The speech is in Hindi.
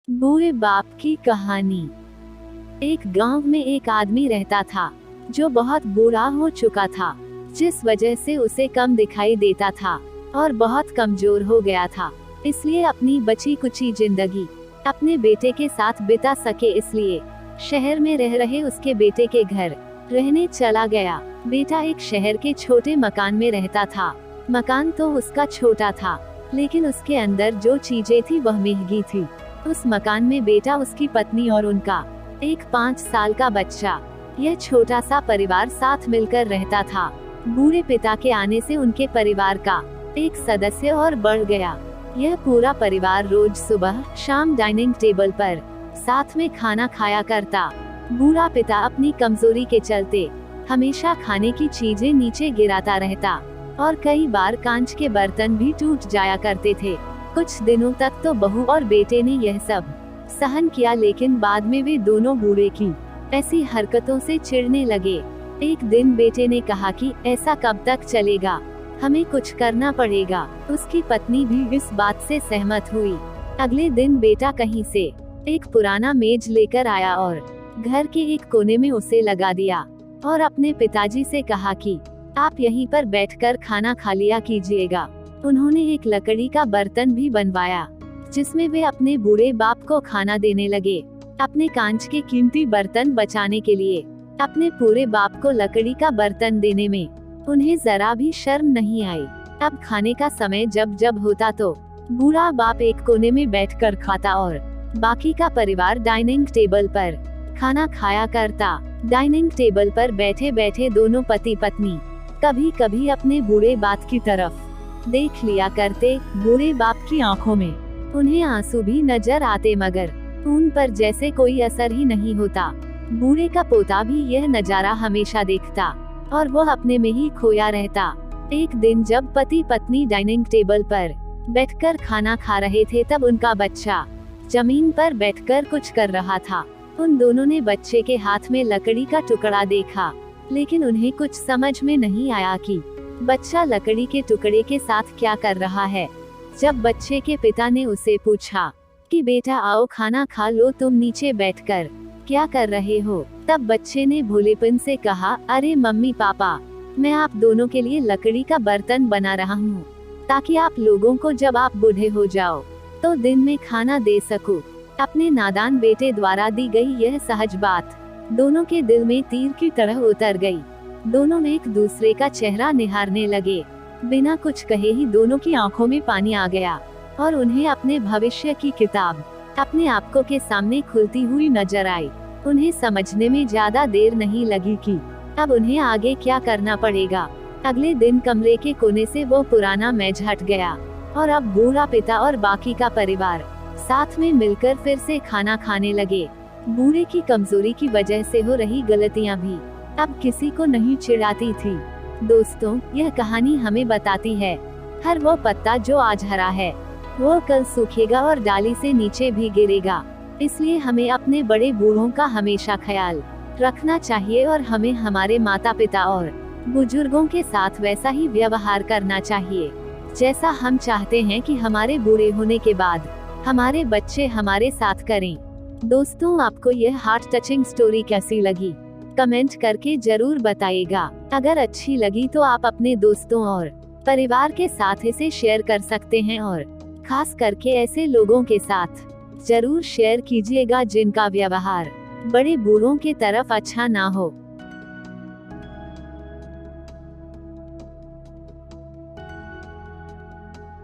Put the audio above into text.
बूढ़े बाप की कहानी। एक गांव में एक आदमी रहता था जो बहुत बूढ़ा हो चुका था, जिस वजह से उसे कम दिखाई देता था और बहुत कमजोर हो गया था। इसलिए अपनी बची कुची जिंदगी अपने बेटे के साथ बिता सके, इसलिए शहर में रह रहे उसके बेटे के घर रहने चला गया। बेटा एक शहर के छोटे मकान में रहता था। मकान तो उसका छोटा था, लेकिन उसके अंदर जो चीजें थी वह महंगी थी। उस मकान में बेटा, उसकी पत्नी और उनका एक 5 साल का बच्चा, यह छोटा सा परिवार साथ मिलकर रहता था। बूढ़े पिता के आने से उनके परिवार का एक सदस्य और बढ़ गया। यह पूरा परिवार रोज सुबह शाम डाइनिंग टेबल पर साथ में खाना खाया करता। बूढ़ा पिता अपनी कमजोरी के चलते हमेशा खाने की चीजें नीचे गिराता रहता और कई बार कांच के बर्तन भी टूट जाया करते थे। कुछ दिनों तक तो बहू और बेटे ने यह सब सहन किया, लेकिन बाद में वे दोनों बूढ़े की ऐसी हरकतों से चिढ़ने लगे। एक दिन बेटे ने कहा कि ऐसा कब तक चलेगा, हमें कुछ करना पड़ेगा। उसकी पत्नी भी इस बात से सहमत हुई। अगले दिन बेटा कहीं से एक पुराना मेज लेकर आया और घर के एक कोने में उसे लगा दिया और अपने पिताजी से कहा कि आप यहीं पर बैठकर खाना खा लिया कीजिएगा। उन्होंने एक लकड़ी का बर्तन भी बनवाया जिसमें वे अपने बूढ़े बाप को खाना देने लगे। अपने कांच के कीमती बर्तन बचाने के लिए अपने पूरे बाप को लकड़ी का बर्तन देने में उन्हें जरा भी शर्म नहीं आई। अब खाने का समय जब जब होता तो बूढ़ा बाप एक कोने में बैठकर खाता और बाकी का परिवार डाइनिंग टेबल पर खाना खाया करता। डाइनिंग टेबल पर बैठे बैठे दोनों पति पत्नी कभी कभी अपने बूढ़े बाप की तरफ देख लिया करते। बूढ़े बाप की आंखों में उन्हें आंसू भी नजर आते, मगर उन पर जैसे कोई असर ही नहीं होता। बूढ़े का पोता भी यह नजारा हमेशा देखता और वह अपने में ही खोया रहता। एक दिन जब पति पत्नी डाइनिंग टेबल पर बैठकर खाना खा रहे थे, तब उनका बच्चा जमीन पर बैठकर कुछ कर रहा था। उन दोनों ने बच्चे के हाथ में लकड़ी का टुकड़ा देखा, लेकिन उन्हें कुछ समझ में नहीं आया कि बच्चा लकड़ी के टुकड़े के साथ क्या कर रहा है। जब बच्चे के पिता ने उसे पूछा कि बेटा आओ खाना खा लो, तुम नीचे बैठकर क्या कर रहे हो, तब बच्चे ने भोलेपन से कहा, अरे मम्मी पापा, मैं आप दोनों के लिए लकड़ी का बर्तन बना रहा हूँ ताकि आप लोगों को जब आप बूढ़े हो जाओ तो दिन में खाना दे सकूं। अपने नादान बेटे द्वारा दी गई यह सहज बात दोनों के दिल में तीर की तरह उतर गई। दोनों एक दूसरे का चेहरा निहारने लगे। बिना कुछ कहे ही दोनों की आंखों में पानी आ गया और उन्हें अपने भविष्य की किताब अपने आपको के सामने खुलती हुई नजर आई। उन्हें समझने में ज्यादा देर नहीं लगी कि अब उन्हें आगे क्या करना पड़ेगा। अगले दिन कमरे के कोने से वो पुराना मेज हट गया और अब बूढ़ा पिता और बाकी का परिवार साथ में मिलकर फिर से खाना खाने लगे। बूढ़े की कमजोरी की वजह से हो रही गलतियां भी अब किसी को नहीं चिढ़ाती थी। दोस्तों, यह कहानी हमें बताती है, हर वो पत्ता जो आज हरा है वो कल सूखेगा और डाली से नीचे भी गिरेगा। इसलिए हमें अपने बड़े बूढ़ों का हमेशा ख्याल रखना चाहिए और हमें हमारे माता पिता और बुजुर्गों के साथ वैसा ही व्यवहार करना चाहिए जैसा हम चाहते हैं कि हमारे बूढ़े होने के बाद हमारे बच्चे हमारे साथ करें। दोस्तों, आपको यह हार्ट टचिंग स्टोरी कैसी लगी कमेंट करके जरूर बताइएगा। अगर अच्छी लगी तो आप अपने दोस्तों और परिवार के साथ इसे शेयर कर सकते हैं और खास करके ऐसे लोगों के साथ जरूर शेयर कीजिएगा जिनका व्यवहार बड़े बूढ़ों के तरफ अच्छा ना हो।